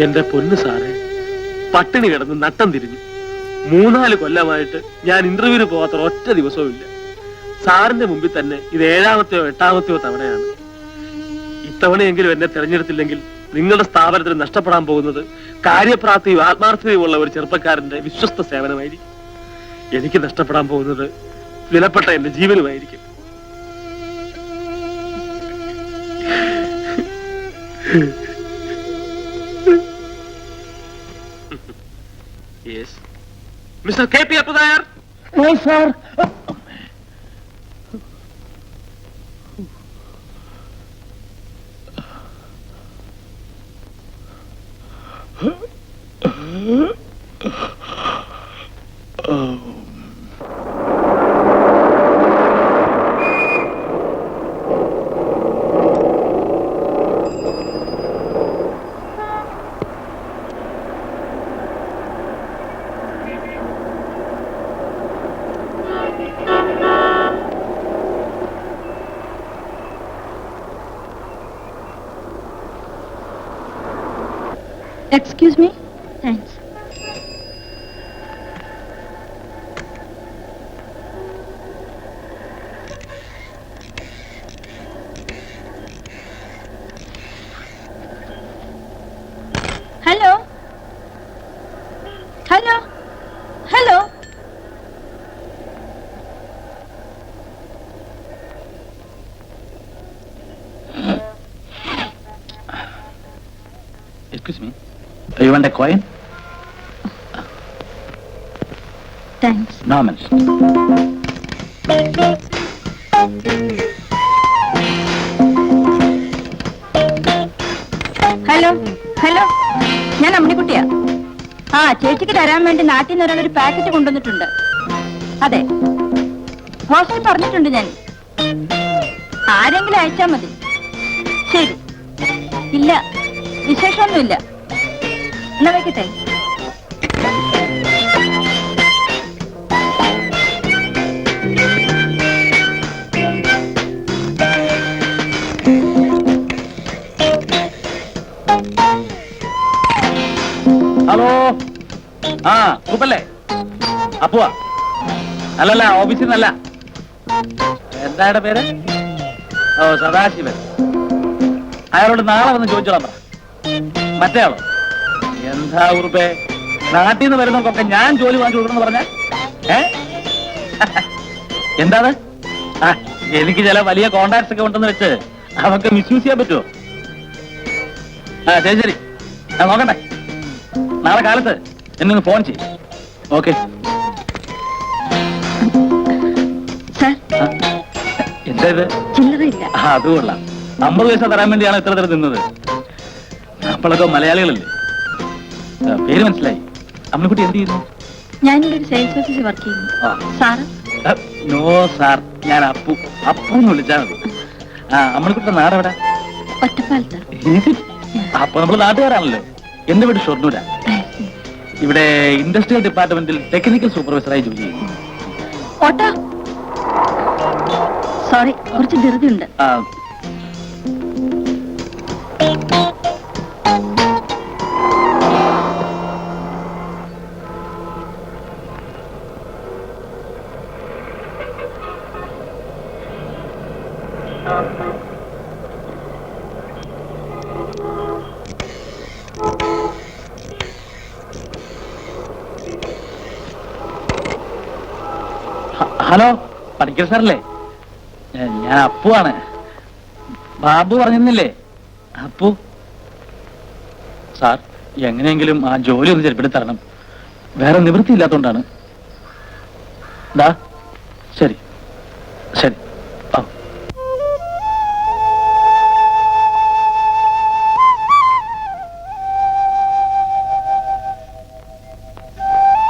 എന്റെ പൊന്നു സാറേ, പട്ടിണി കിടന്ന് നട്ടം തിരിഞ്ഞു. 3-4 കൊല്ലമായിട്ട് ഞാൻ ഇന്റർവ്യൂവിന് പോകാത്ത ഒറ്റ ദിവസവും ഇല്ല. സാറിന്റെ മുമ്പിൽ തന്നെ ഇത് 7-ാമത്തെയോ 8-ാമത്തെയോ തവണയാണ്. ഇത്തവണയെങ്കിലും എന്നെ തെരഞ്ഞെടുത്തില്ലെങ്കിൽ നിങ്ങളുടെ സ്ഥാപനത്തിന് നഷ്ടപ്പെടാൻ പോകുന്നത് കാര്യപ്രാപ്തിയും ആത്മാർത്ഥതയും ഉള്ള ഒരു ചെറുപ്പക്കാരന്റെ വിശ്വസ്ത സേവനമായിരിക്കും. എനിക്ക് നഷ്ടപ്പെടാൻ പോകുന്നത് വിലപ്പെട്ട എന്റെ ജീവനുമായിരിക്കും. Yes. Mr. K.P. Appudayar? No, sir. Excuse me? Thanks. Hello? Hello? Hello? Excuse me. You want a coin? Thanks. No mention. Hello hello, ഞാൻ അമ്മിണിക്കുട്ടിയാ. ചേച്ചിക്ക് തരാൻ വേണ്ടി നാട്ടിൽ നിന്ന് ഒരാളൊരു പാക്കറ്റ് കൊണ്ടുവന്നിട്ടുണ്ട്. അതെ, മോശം പറഞ്ഞിട്ടുണ്ട് ഞാൻ. ആരെങ്കിലും അയച്ചാ മതി. ശരി. ഇല്ല, വിശേഷമൊന്നുമില്ല. എന്നാ വെക്കട്ടെ. ഹലോ, ഗ്രൂപ്പല്ലേ? അപ്പുവാ? അല്ലല്ല, ഓഫീസിൽ നിന്നല്ല. എന്തായുടെ പേര്? ഓ, സദാശിവൻ. അയാളോട് നാളെ വന്ന് ചോദിച്ചോളാം പറ. മറ്റേ ആളോ? എന്താ ഉറുപ്പേ, നാട്ടിൽ നിന്ന് വരുന്നവർക്കൊക്കെ ഞാൻ ജോലി വാങ്ങിച്ചു കൊടുക്കണം പറഞ്ഞ? എന്താണ്? എനിക്ക് ചില വലിയ കോണ്ടാക്ട്സ് ഒക്കെ ഉണ്ടെന്ന് വെച്ച് അവർക്ക് മിസ്യൂസ് ചെയ്യാൻ പറ്റുമോ? ശരി ശരി, നോക്കട്ടെ. നാളെ കാലത്ത് എന്നെ ഫോൺ ചെയ്യും. ഓക്കെ. എന്താ ഇത്? അത് കൊള്ളാം. 50 പൈസ തരാൻ വേണ്ടിയാണ് ഇത്ര തരം നിന്നത്. നമ്മളൊക്കെ മലയാളികളല്ലേ. പേര് മനസ്സിലായി. അമ്മക്കുട്ടി എന്ത് ചെയ്യുന്നു? ഞാനിവിടെ സെയിൽസ് ഓഫീസിൽ വർക്ക് ചെയ്യുന്നു. സാറ്? നോ സാർ, ഞാൻ അപ്പു. അപ്പു എന്ന് വിളിച്ചാൽ മതി. അമ്മക്കുട്ടിയുടെ നാടെവിടെ? ഒറ്റപ്പാലത്ത്. അപ്പൊ നമ്മള് നാട്ടുകാരാണല്ലോ. എന്റെ വീട് ഷൊർണൂരാ. ഇവിടെ ഇൻഡസ്ട്രിയൽ ഡിപ്പാർട്ട്മെന്റിൽ ടെക്നിക്കൽ സൂപ്പർവൈസറായി ജോലി ചെയ്യുന്നു. സോറി, കുറച്ച് ധൃതിയുണ്ട്. ഹലോ, പണിക്കർ സാറല്ലേ? ഞാൻ അപ്പുവാണ്. ബാബു പറഞ്ഞിരുന്നില്ലേ അപ്പോ സാർ എങ്ങനെയെങ്കിലും ആ ജോലി ഒന്ന് ചെറുപ്പിടി തരണം. വേറെ നിവൃത്തിയില്ലാത്തോണ്ടാണ്. ദാ ശരി ശരി. ആ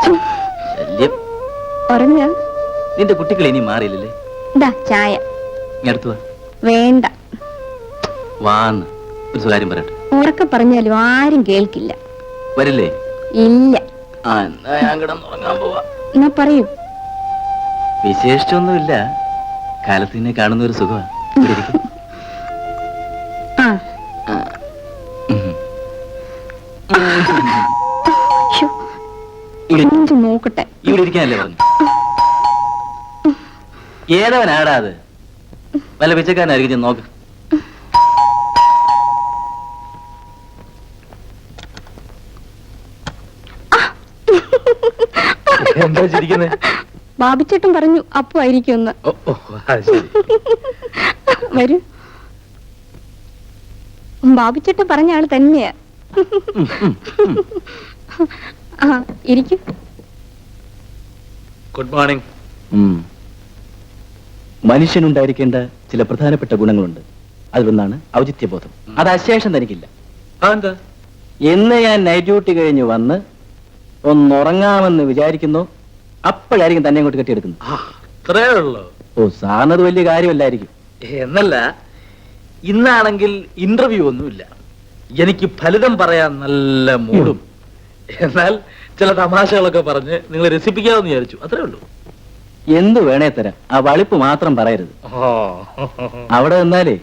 ശല്യം. ഉറങ്ങ നിന്റെ കുട്ടികൾ ഇനി മാറിയില്ലല്ലേ? ഇതാ ചായ. അടുത്തു വേണ്ട, വാന്ന് ഒരു സ്വകാര്യം പറയട്ടെ. ഉറക്കെ പറഞ്ഞാലും ആരും കേൾക്കില്ല. വരില്ലേ? ഇല്ല. ആ എന്നാ ഞാൻ കിടന്നുറങ്ങാൻ പോവാ. എന്നാ പറയൂ. വിശേഷിച്ചൊന്നുമില്ല, കാലത്ത് നിന്നെ കാണുന്ന ഒരു സുഖമാണ്. ഇവിടെ ഇരിക്ക്. ആ ഉം. ശ്ശോ, ഇവിടെ- എന്ത് നോക്കട്ടെ. ഇവിടെ ഇരിക്കാനല്ലേ പറഞ്ഞു? ഏതവനാടാ അത്? വല്ല പിച്ചക്കാരനായിരിക്കും, ചെന്ന് നോക്ക്. എന്താ ചിരിക്കുന്നത്? ബാബിച്ചേട്ടൻ പറഞ്ഞു അപ്പു ആയിരിക്കും ഒന്ന്. വരൂ. ബാബിച്ചേട്ടൻ പറഞ്ഞ ആള് തന്നെയാ. ആ ഇരിക്കും. Good morning. മനുഷ്യനുണ്ടായിരിക്കേണ്ട ചില പ്രധാനപ്പെട്ട ഗുണങ്ങളുണ്ട്. അതിലൊന്നാണ് ഔചിത്യബോധം. അത് അശേഷം തനിക്കില്ല. അതെന്താ? എന്ന് ഞാൻ നൈറ്റ് ഡ്യൂട്ടി കഴിഞ്ഞ് വന്ന് ഒന്നുറങ്ങാമെന്ന് വിചാരിക്കുന്നു, അപ്പോഴായിരിക്കും തന്നെ അങ്ങോട്ട് കെട്ടിയെടുക്കുന്നത്. അത്രേ ഉള്ളൂ. ഓ, സാറിനത് വലിയ കാര്യമല്ലായിരിക്കും. എന്നല്ല, ഇന്നാണെങ്കിൽ ഇന്റർവ്യൂ ഒന്നുമില്ല. എനിക്ക് ഫലിതം പറയാൻ നല്ല മൂടും. എന്നാൽ ചില തമാശകളൊക്കെ പറഞ്ഞ് നിങ്ങളെ രസിപ്പിക്കാമെന്ന് വിചാരിച്ചു, അത്രേ ഉള്ളൂ. എന്തു വേണേ തരാം, ആ വളിപ്പ് മാത്രം പറയരുത്. അവിടെ നിന്നാലേ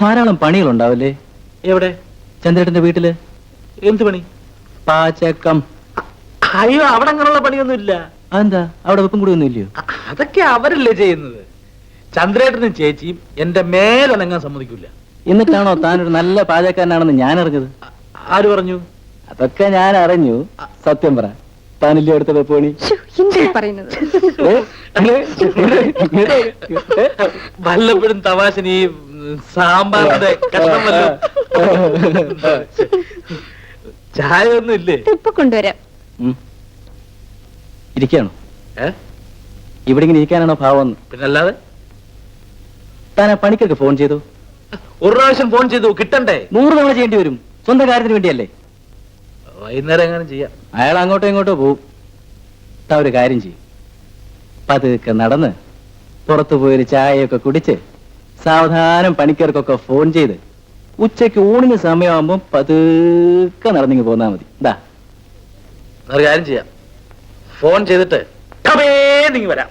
ധാരാളം പണികൾ ഉണ്ടാവില്ലേ? എവിടെ? ചന്ദ്രേട്ടന്റെ വീട്ടില്. എന്ത് പണി? പാചകം. അയ്യോ, അവിടെ അങ്ങനെയുള്ള പണിയൊന്നുമില്ല. അതെന്താ, അവിടെ വെപ്പും കൂടി ഒന്നും ഇല്ലയോ? അതൊക്കെ അവരല്ലേ ചെയ്യുന്നത്. ചന്ദ്രേട്ടനും ചേച്ചിയും എന്റെ മേലനങ്ങാൻ സമ്മതിക്കില്ല. എന്നിട്ടാണോ താനൊരു നല്ല പാചകക്കാരനാണെന്ന് ഞാൻ അറിഞ്ഞത്? ആര് പറഞ്ഞു? അതൊക്കെ ഞാൻ അറിഞ്ഞു. സത്യം പറ, താനില്ലേ അടുത്ത വെപ്പണി? പറയുന്നത് വല്ലപ്പോഴും തമാശന് ഈ സാമ്പാറിന്റെ കഷ്ണം വല്ലതും. ചായ ഒന്നും ഇല്ലേ? ഇപ്പൊ കൊണ്ടുവരാം. ഇരിക്കാണോ? ഇവിടെ ഇങ്ങനെ ഇരിക്കാനാണോ ഭാവം? പിന്നല്ലാതെ. താൻ ആ പണിക്കൊക്കെ ഫോൺ ചെയ്തു? ഒരു പ്രാവശ്യം ഫോൺ ചെയ്തു, കിട്ടണ്ടേ? 100 തവണ ചെയ്യേണ്ടി വരും. സ്വന്തം കാര്യത്തിന് വേണ്ടിയല്ലേ? വൈകുന്നേരം എങ്ങനെ ചെയ്യാം. അയാൾ അങ്ങോട്ടോ ഇങ്ങോട്ടോ പോവും. താ ഒരു കാര്യം ചെയ്യും, പതുക്കെ നടന്ന് പുറത്തു പോയൊരു ചായയൊക്കെ കുടിച്ച് സാവധാനം പണിക്കാർക്കൊക്കെ ഫോൺ ചെയ്ത് ഉച്ചയ്ക്ക് ഊണിന് സമയമാകുമ്പോൾ പതുക്കെ നടന്നിങ്ങ് പോന്നാ മതി. എന്താ? ഒരു കാര്യം ചെയ്യാം, ഫോൺ ചെയ്തിട്ട് നീങ്ങി വരാം.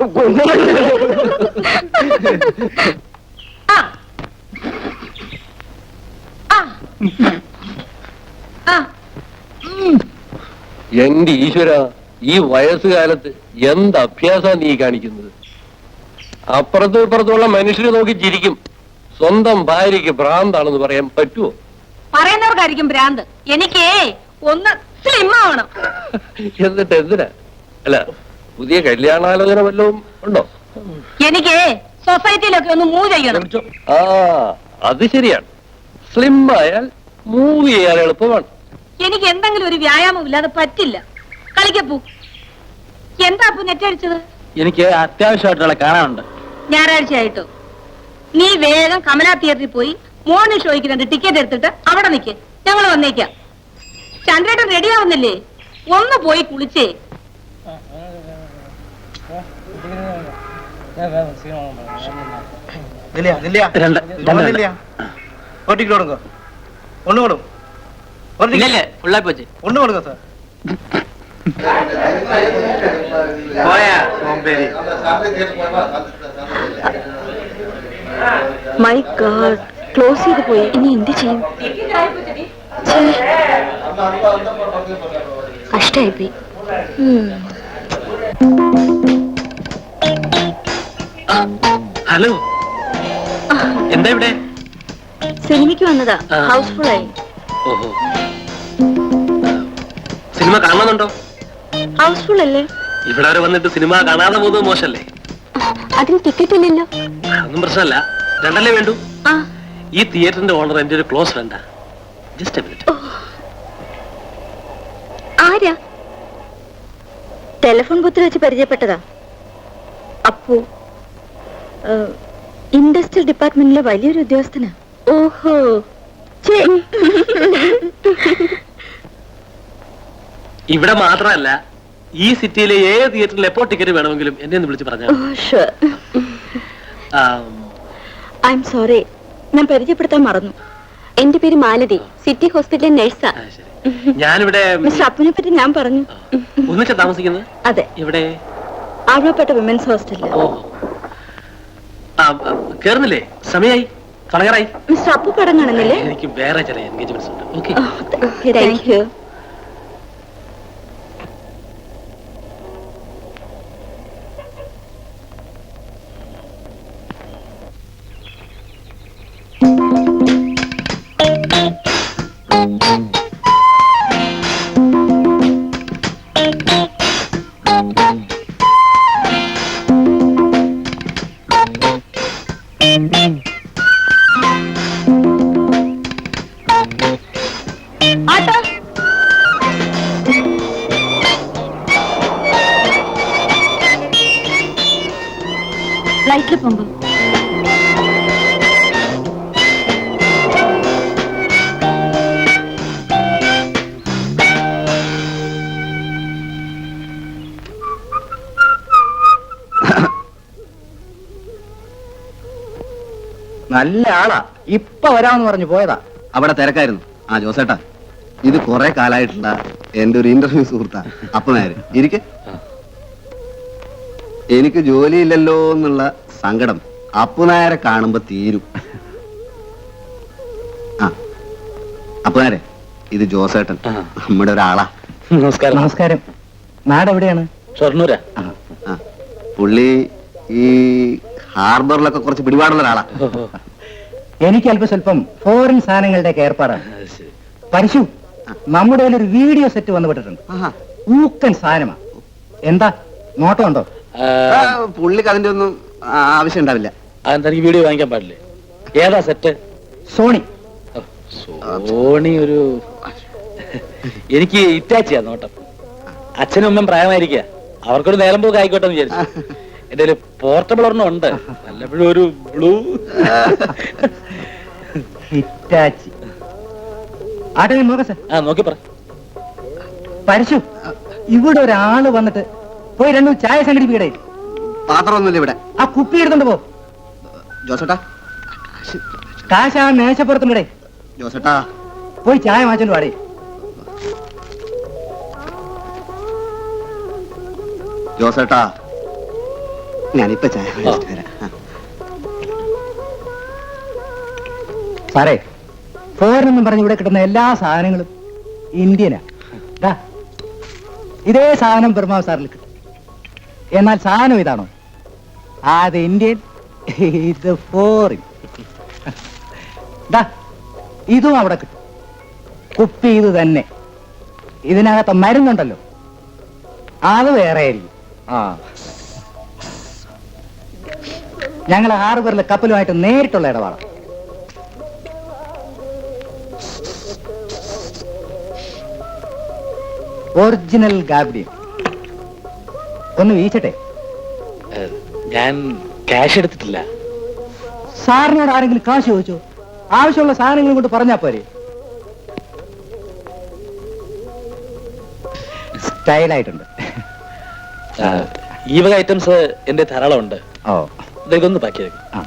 എന്റെ ഈശ്വര, ഈ വയസ്സുകാലത്ത് എന്ത് അഭ്യാസാ നീ കാണിക്കുന്നത്? അപ്പുറത്തും ഇപ്പുറത്തുള്ള മനുഷ്യരെ നോക്കി ചിരിക്കും. സ്വന്തം ഭാര്യയ്ക്ക് ഭ്രാന്താണെന്ന് പറയാൻ പറ്റുമോ? പറയുന്നവർക്കായിരിക്കും ഭ്രാന്ത്. എനിക്ക് ഒന്ന് സ്ലിം ആവണം. എന്നിട്ട് എന്തിനാ? അല്ല, പുതിയ കല്യാണാലോചന വല്ലതും ഉണ്ടോ? എനിക്ക് സൊസൈറ്റിയിലൊക്കെ ഒന്ന് മൂവ് ചെയ്യണം. ആ, അത് ശരിയാണ്. സ്ലിം ആയാൽ മൂവ് ചെയ്യാൻ എളുപ്പമാണ്. എനിക്ക് എന്തെങ്കിലും ഒരു വ്യായാമം ഇല്ലാതെ പറ്റില്ല. കളിക്കപ്പൂ. എന്താ അപ്പു നെറ്റടിച്ചത്? എനിക്ക് അത്യാവശ്യമായിട്ടുള്ള കാണാനുണ്ട്. ഞായറാഴ്ച ആയിട്ടോ? നീ വേഗം കമലാ തിയേറ്ററിൽ പോയി മോർണിംഗ് ഷോയ്ക്ക് 2 ടിക്കറ്റ് എടുത്തിട്ട് അവിടെ നിൽക്ക്. ഞങ്ങൾ വന്നേക്കാം. ചന്ദ്രേട്ടൻ റെഡി ആവുന്നില്ലേ? ഒന്ന് പോയി കുളിച്ചേ. ഒന്ന് കൊടുക്ക സാർ. മൈ ഗോഡ്, ക്ലോസ് ചെയ്ത് പോയി. ഇനി എന്ത് ചെയ്യും? കഷ്ടായിപ്പോയി. ഹലോ, എന്താ ഇവിടെ? സിനിമയ്ക്ക് വന്നതാ. ഹൗസ്ഫുൾ ആയി. ഓഹോ, സിനിമ കാണുന്നുണ്ടോ? ഹൗസ്ഫുൾ അല്ലേ? ഇവിടെ വരെ വന്നിട്ട് സിനിമ കാണാതെ പോകുന്നത് മോശല്ലേ? അതിന് ടിക്കറ്റ് ഇല്ലല്ലോ. ഒന്നും പ്രശ്നമല്ല, 2 വേണ്ടൂ. ഈ തിയേറ്ററിന്റെ ഓണർ എന്റെ ഒരു ക്ലോസ് ഫ്രണ്ടാ. Just a minute. ആരാ? ടെലിഫോൺ ബൂത്തിൽ വെച്ച് പരിചയപ്പെട്ടതാ. അപ്പോ ഇൻഡസ്ട്രിയൽ ഡിപ്പാർട്ട്മെന്റിലെ വലിയൊരു ഉദ്യോഗസ്ഥനാ. ഓഹോ, ഇവിടെ മാത്രമല്ല, ഈ സിറ്റിയിലെ ഏത് തിയേറ്ററിൽ എപ്പോ ടിക്കറ്റ് വേണമെങ്കിലും എന്നെ ഒന്ന് വിളിച്ച് പറഞ്ഞാൽ ഐ എം സോറി, ഞാൻ പരിചയപ്പെടുത്താൻ മറന്നു. എന്റെ പേര് മാലതി, സിറ്റി ഹോസ്പിറ്റലിലെ നഴ്സാ. ഞാനിവിടെ മിസ്റ്റർ അപ്പുവിനെ പറ്റി ഞാൻ പറഞ്ഞു. ഒന്നിച്ചാ താമസിക്കുന്നത്? അതെ, ഇവിടെ ആഴ്വപ്പേട്ട വിമൻസ് ഹോസ്റ്റലിൽ. കേറുന്നില്ലേ? സമയായി, തുടങ്ങാറായി. മിസ്റ്റർ അപ്പു പടം കാണുന്നില്ലേ? എനിക്ക് വേറെ ചില എൻഗേജ്മെന്റ്സ് ഉണ്ട്. Okay, thank you. ആട്ടോ, ഫ്ലൈറ്റിൽ പോകുമ്പോ നല്ല ആളാ. ഇപ്പൊ വരാമെന്ന് പറഞ്ഞു പോയതാ. അവിടെ തിരക്കായിരുന്നു. ആ ജോസേട്ടാ, ഇത് കുറെ കാലായിട്ടുള്ള എന്റെ ഒരു ഇന്റർവ്യൂ സുഹൃത്താ അപ്പനാര്. ഇരിക്കെ. എനിക്ക് ജോലിയില്ലല്ലോ എന്നുള്ള സങ്കടം അപ്പനാരെ കാണുമ്പോ തീരും. ആ അപ്പനാരെ, ഇത് ജോസേട്ടൻ, നമ്മുടെ ഒരാളാ. നമസ്കാരം. നമസ്കാരം. നാട് എവിടെയാണ്? ഷൊർണൂരാ. ആ, പുള്ളി ഈ ഹാർബറിലൊക്കെ കുറച്ച് പിടിപാടുള്ള ഒരാളാ. എനിക്ക് അല്പം സ്വല്പം ഫോറിൻ സാധനങ്ങളുടെ ഏർപ്പാടാണ്. പരശു, നമ്മുടെ ഒരു വീഡിയോ സെറ്റ് വന്നുപെട്ടിട്ടുണ്ട്. ഊക്കൻ സാധനമാ. എന്താ നോട്ടം ഉണ്ടോ? പുള്ളിക്ക് അതിന്റെ ഒന്നും ആവശ്യം ഉണ്ടാവില്ല. അതെന്താ വീഡിയോ വാങ്ങിക്കാൻ പാടില്ലേ? ഏതാ സെറ്റ്? സോണി. സോണി ഒരു എനിക്ക് ഇറ്റാച്ചിയാ നോട്ടം. അച്ഛനും അമ്മയും പ്രായമായിരിക്കുക, അവർക്കൊരു നേരം പോക്ക് ആയിക്കോട്ടെ എന്ന് വിചാരിച്ചു. എന്റെ ഒരു പോർട്ടബിൾ ഒരെണ്ണം ഉണ്ട്, വല്ലപ്പോഴും ഒരു ബ്ലൂ. ഹിറ്റാച്ചി. ആട്ടെ നോക്ക. ആ നോക്കി പറ. പരശു, ഇവിടെ ഒരാള് വന്നിട്ട് പോയി 2 ചായ സംഘടിപ്പിക്കടേ. പാത്രമൊന്നുമില്ല ഇവിടെ. ആ കുപ്പി എടുത്തോണ്ട് പോ. ജോസേട്ടാ, കാശ് ആ മേശപ്പുറത്തുണ്ടേ. ജോസേട്ടാ, പോയി ചായ മാറ്റോണ്ട് പാടേ. ജോസേട്ടാ, ഞാനിപ്പോ ചായ മേടിച്ചിട്ട് വരാം. സാറേ, ഫോറിൻ എന്നും പറഞ്ഞ് ഇവിടെ കിട്ടുന്ന എല്ലാ സാധനങ്ങളും ഇന്ത്യനാ. ദാ, ഇതേ സാധനം ബർമാ സാറിൽ കിട്ടും. എന്നാൽ സാധനം ഇതാണോ? അത് ഇന്ത്യൻ, ഇത് ഫോറിൻ. ദാ, ഇതും അവിടെ കിട്ടും. കുപ്പി ഇത് തന്നെ. ഇതിനകത്ത് മരുന്നുണ്ടല്ലോ, അത് വേറെ ആയിരിക്കും. ആ, ഞങ്ങൾ ഹാർബറിലെ കപ്പലുമായിട്ട് നേരിട്ടുള്ള ഇടപാടാണ്. ഒറിജിനൽ ഗാബ്ഡിയൻ. ഒന്ന് വീച്ചട്ടെ. ഞാൻ ക്യാഷ് എടുത്തിട്ടില്ല. സാറിനോട് ആരെങ്കിലും കാശ് ചോദിച്ചോ? ആവശ്യമുള്ള സാധനങ്ങളും കൊണ്ട് പറഞ്ഞാ പോരെ. സ്റ്റൈലായിട്ടുണ്ട്. ഈ വക ഐറ്റംസ് എന്റെ ധാരാളം ഉണ്ട്. ഓ, ഇതൊന്ന് പാക്ക് ചെയ്തേക്കും. ആ.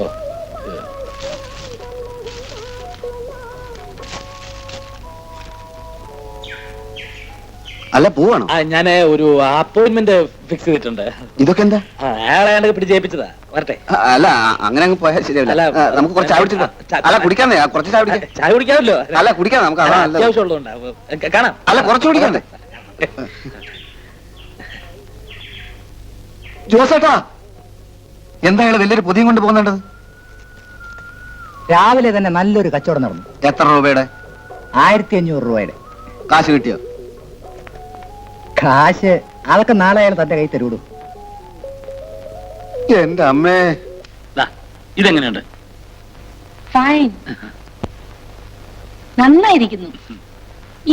ഓ, അല്ല, പോവാണോ? ഞാൻ ഒരു അപ്പോയിന്റ്മെന്റ് ഫിക്സ് ചെയ്തിട്ടുണ്ട്. ഇതൊക്കെ എന്താ? അയാളെ പിടിച്ചേപ്പിച്ചതാ. വരട്ടെ. അല്ല, അങ്ങനെ അങ്ങ് പോയാൽ ശരിയാവില്ല. അല്ല, നമുക്ക് കുറച്ച് ചായ കുടിച്ചിട്ടോ. അല്ല, കുടിക്കാന്നേ, കുറച്ച് ചായ കുടിക്കാം. ചായ കുടിക്കാമല്ലോ. അല്ല, കുടിക്കാം നമുക്ക്. അത്യാവശ്യമുള്ളതുകൊണ്ട് കാണാം. അല്ല, കുറച്ച് കുടിക്കാന്നേ. ജോസേട്ടാ, എന്താ വലിയൊരു പൊതിയും കൊണ്ട് പോകുന്നുണ്ടത്? രാവിലെ തന്നെ നല്ലൊരു കച്ചവടം നടന്നു. എത്ര രൂപയുടെ? 1500 രൂപയുടെ. കാശ് കിട്ടിയോ? കാശ് അതൊക്കെ നാളെ അയാൾ തന്റെ കൈ തരൂടും. എന്റെ അമ്മേ. ദാ, ഇതെങ്ങനെയുണ്ട്? ഫൈൻ, നന്നായിരിക്കുന്നു.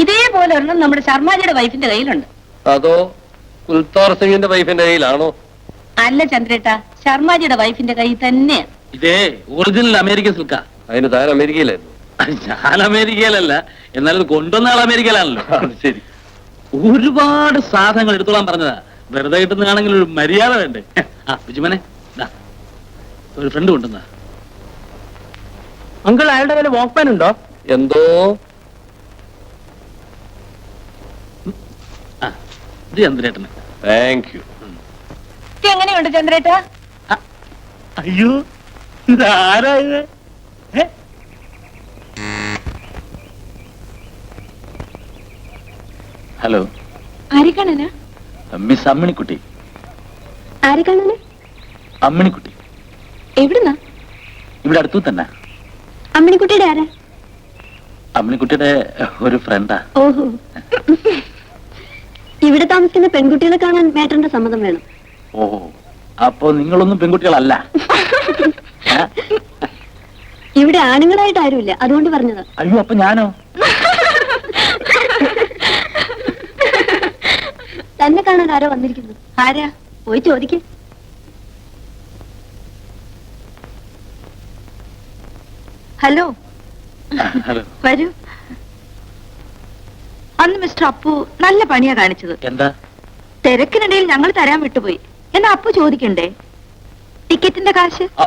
ഇതേപോലെ ഒരെണ്ണം നമ്മുടെ ശർമാജിയുടെ വൈഫിന്റെ കയ്യിലുണ്ട്. അതോ കുൽത്താർ സിംഗിന്റെ വൈഫിന്റെ കയ്യിലാണോ? അല്ല ചന്ദ്രേട്ടാ, ശർമാജിയുടെ വൈഫിന്റെ കയ്യിൽ തന്നെയാ. ഇതേ ഒറിജിനൽ അമേരിക്കൻ സിൽക്കാ. അതിന് താൻ അമേരിക്കയിലായിരുന്നു. ഞാൻ അമേരിക്കയിലല്ല, എന്നാലും കൊണ്ടുവന്ന ആൾ അമേരിക്കയിലാണല്ലോ. ശരി. ഒരുപാട് സാധനങ്ങൾ എടുത്തോളാൻ പറഞ്ഞതാ. വെറുതെ കിട്ടുന്നതാണെങ്കിൽ ഒരു മര്യാദ വേണ്ടേ? ആ ബിജുമനെ, ഒരു ഫ്രണ്ട് കൊണ്ടുവന്ന. അങ്കിൾ, അയാളുടെ കയ്യിൽ വാക്ക്മാൻ ഉണ്ടോ? എന്തോ ഇത് ചന്ദ്രേട്ടന്. Thank you. എങ്ങനെയുണ്ട് ചന്ദ്രേട്ടാ? അയ്യോ, ഇതാരാ ഇത്? ഹലോ, ആരെ കാണാനാ? മിസ് അമ്മിണിക്കുട്ടി. ആരെ കാണാനാ? അമ്മിണിക്കുട്ടി എവിടുന്നാ? ഇവിടെ അടുത്തു തന്നെ. അമ്മിണിക്കുട്ടിയുടെ ആരാ? അമ്മിണിക്കുട്ടിയുടെ ഒരു ഫ്രണ്ടാ. ഓഹോ. ഇവിടെ താമസിക്കുന്ന പെൺകുട്ടികളെ കാണാൻ മേട്ടന്റെ സമ്മതം വേണം. ഓഹോ, അപ്പോ നിങ്ങളൊന്നും പെൺകുട്ടികളല്ല. ഇവിടെ ആണുങ്ങളായിട്ട് ആരുമില്ല, അതുകൊണ്ട് പറഞ്ഞതാ. അയ്യോ, അപ്പൊ ഞാനോ? തന്നെ കാണാൻ ആരോ വന്നിരിക്കുന്നു. ആരാ? പോയി ചോദിക്കേ. Hello, hello. വരൂ. അന്ന് മിസ്റ്റർ അപ്പു നല്ല പണിയാ കാണിച്ചത്. എന്താ? തിരക്കിനിടയിൽ ഞങ്ങൾ തരാൻ വിട്ടുപോയി. എന്നാ അപ്പു ചോദിക്കണ്ടേ ടിക്കറ്റിന്റെ കാശ്? ഓ,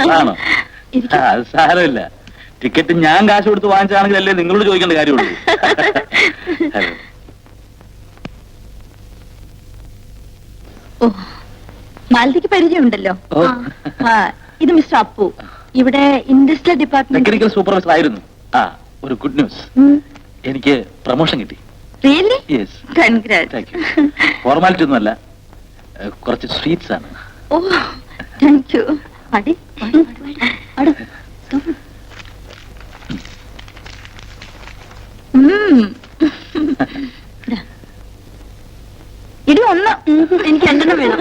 അതാണോ? അത് സാരമില്ല. ടിക്കറ്റ് ഞാൻ കാശ് കൊടുത്ത് വാങ്ങിച്ചാണെങ്കിൽ അല്ലേ നിങ്ങളോട് ചോദിക്കേണ്ട കാര്യമുള്ളൂ. ഹലോ. ഓ, മാലതിക്ക് പരിചയമുണ്ടല്ലോ. ഓ. ഇത് മിസ്റ്റർ അപ്പു, ഇവിടെ ഇൻഡസ്ട്രിയൽ ഡിപ്പാർട്ട്മെന്റ് ടെക്നിക്കൽ സൂപ്പർവൈസർ ആയിരുന്നു. ആ, ഒരു ഗുഡ് ന്യൂസ്. എനിക്ക് പ്രൊമോഷൻ കിട്ടി. Really? Yes. Congrats. Thank you. Formality ഒന്നുമല്ല, കുറച്ച് സ്വീറ്റ്സ് ആണ്. ഓ, താങ്ക് യു. അടി അട. ഇടി ഒന്ന്. എനിക്ക് രണ്ടെണ്ണം വേണം.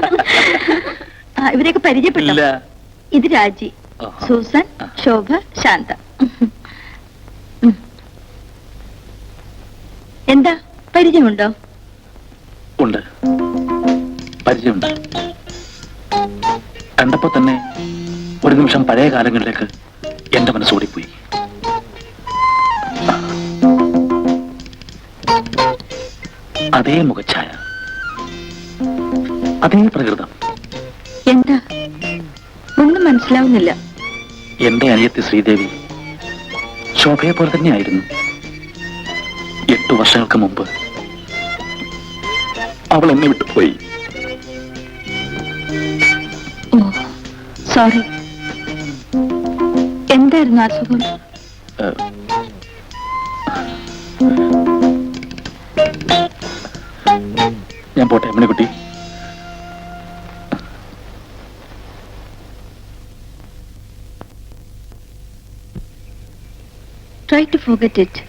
ഇവരെയൊക്കെ പരിചയപ്പെട്ടില്ല. ഇത് രാജി, സൂസൻ, ശോഭ, ശാന്ത. എന്താ, പരിചയമുണ്ടോ? ഉണ്ട്, പരിചയമുണ്ട്. കണ്ടപ്പോ തന്നെ ഒരു നിമിഷം പഴയ കാലങ്ങളിലേക്ക് എന്റെ മനസ്സോടിപ്പോയി. അതേ മുഖച്ഛായ, അതേ പ്രകൃതം. എന്താ, ഒന്നും മനസ്സിലാവുന്നില്ല. എന്റെ അനിയത്തി ശ്രീദേവി ശോഭയെ പോലെ തന്നെയായിരുന്നു. 8 വർഷങ്ങൾക്ക് മുമ്പ് അവൾ എന്നെ വിട്ടുപോയി. ഓ, സോറി. എന്തായിരുന്നു അസുഖം? ഞാൻ പോട്ടെ Amminikutty. Try to forget it.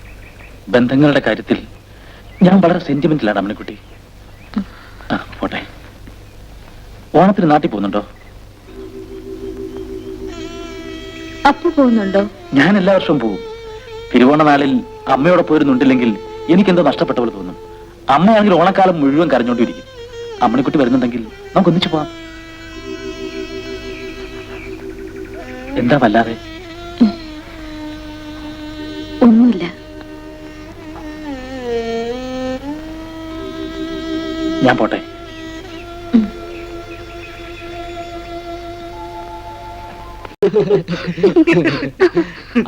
ബന്ധങ്ങളുടെ കാര്യത്തിൽ ഞാൻ വളരെ സെന്റിമെന്റിലാണ് അമ്മിണിക്കുട്ടി. പോട്ടെ. ഓണത്തിന് നാട്ടിൽ പോകുന്നുണ്ടോ? അപ്പു പോകുന്നുണ്ടോ? ഞാൻ എല്ലാ വർഷവും പോകും. തിരുവോണ നാളിൽ അമ്മയോടെ പോയിരുന്നുണ്ടില്ലെങ്കിൽ എനിക്കെന്തോ നഷ്ടപ്പെട്ട പോലെ തോന്നും. അമ്മയാണെങ്കിൽ ഓണക്കാലം മുഴുവൻ കരഞ്ഞോണ്ടിരിക്കും. അമ്മിണിക്കുട്ടി വരുന്നുണ്ടെങ്കിൽ നമുക്ക് ഒന്നിച്ചു പോവാം. എന്താ വല്ലാതെ? ഒന്നുമില്ല. ഞാൻ പോട്ടെ.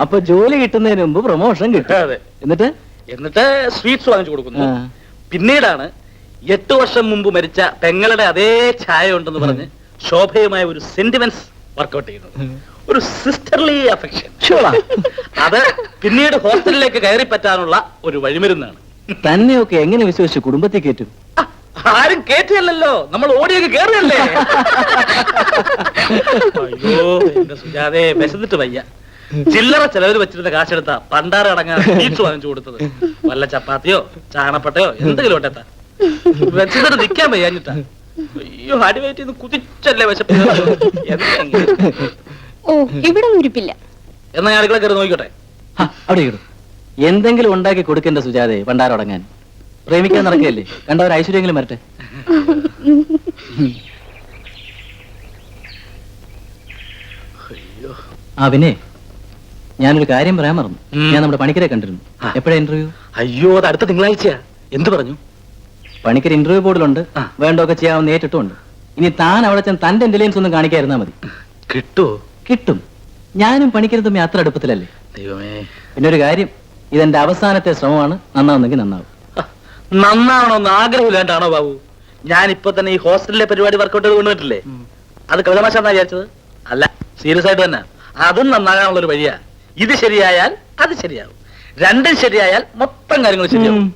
അപ്പൊ ജോലി കിട്ടുന്നതിന് മുമ്പ് പ്രൊമോഷൻ കിട്ടും. അതെ. എന്നിട്ട് സ്വീറ്റ്സ് വാങ്ങിച്ചു കൊടുക്കുന്നു. പിന്നീടാണ് 8 വർഷം മുമ്പ് മരിച്ച പെങ്ങളുടെ അതേ ഛായ ഉണ്ടെന്ന് പറഞ്ഞ് ശോഭയുമായ ഒരു സെന്റിമെന്റ്സ് വർക്കൗട്ട് ചെയ്യുന്നത്. ഒരു സിസ്റ്റർലി അഫെക്ഷൻ. അത് പിന്നീട് ഹോസ്റ്റലിലേക്ക് കയറി പറ്റാനുള്ള ഒരു വഴിമരുന്നാണ്. തന്നെയൊക്കെ എങ്ങനെ വിശ്വസിച്ച് കുടുംബത്തിൽ കയറ്റും? ആരും കേട്ടില്ലല്ലോ, നമ്മൾ ഓടിയൊക്കെ കേറിയല്ലേ. അയ്യോ എന്റെ സുജാതെ, വിശന്നിട്ട് വയ്യ. ചില്ലറ ചെലവിൽ വെച്ചിരുന്ന കാശെടുത്ത പണ്ടാറ് അടങ്ങാൻ സ്വീറ്റ്സ് വാങ്ങിച്ചു കൊടുത്തത്. വല്ല ചപ്പാത്തിയോ ചാണപ്പട്ടയോ എന്തെങ്കിലും ഒട്ടെത്താ. വെച്ചിട്ട് നിൽക്കാൻ വയ്യാഞ്ഞിട്ടാ. അയ്യോ അടിവയറ്റിൽ നിന്ന് കുതിച്ചല്ലേ വിശപ്പ്. ഓ ഇവിടെ ഉരുപ്പില്ല. എന്നാ ഞാൻ അടുക്കള കയറി നോക്കിക്കോട്ടെ. അവിടെ ഇടും. എന്തെങ്കിലും ഉണ്ടാക്കി കൊടുക്കേണ്ട സുജാതെ പണ്ടാരടങ്ങാൻ. പ്രേമിക്കാൻ നടക്കുകയല്ലേ, കണ്ടവർ ഐശ്വര്യമെങ്കിലും വരട്ടെ. ആ പിന്നെ ഞാനൊരു കാര്യം പറയാൻ മറന്നു. ഞാൻ നമ്മുടെ പണിക്കരെ കണ്ടിരുന്നു. എപ്പോഴാ ഇന്റർവ്യൂ? അയ്യോ അത് അടുത്ത തിങ്കളാഴ്ചയാ. എന്ത് പറഞ്ഞു? പണിക്കർ ഇന്റർവ്യൂ ബോർഡിലുണ്ട്, വേണ്ടതൊക്കെ ചെയ്യാവുന്ന ഏറ്റിട്ടുണ്ട്. ഇനി താൻ അവിടെ ചെന്ന് തന്റെ ഇന്റലിജൻസ് ഒന്നും കാണിക്കാതിരുന്നാ മതി. കിട്ടുമോ? കിട്ടും. ഞാനും പണിക്കരും തമ്മിൽ അത്ര അടുപ്പത്തിലല്ലേ. ദൈവമേ. പിന്നെ ഒരു കാര്യം, ഇതെന്റെ അവസാനത്തെ ശ്രമമാണ്. നന്നാവുന്നെങ്കിൽ നന്നാവും. നന്നാവണമെന്ന് ആഗ്രഹമില്ലാണ്ടാണോ ബാബു? ഞാൻ ഇപ്പൊ തന്നെ ഈ ഹോസ്റ്റലിലെ പരിപാടി വർക്കൗട്ട് ചെയ്ത് കൊണ്ടുവന്നിട്ടില്ലേ? അത് കവിതമാശാന്നാ വിചാരിച്ചത്? അല്ല, സീരിയസ് ആയിട്ട് തന്നെ. അതും നന്നാകാനുള്ള ഒരു വഴിയാ. ഇത് ശരിയായാൽ അത് ശരിയാവും. രണ്ടും ശരിയായാൽ മൊത്തം കാര്യങ്ങൾ ശരിയാവും.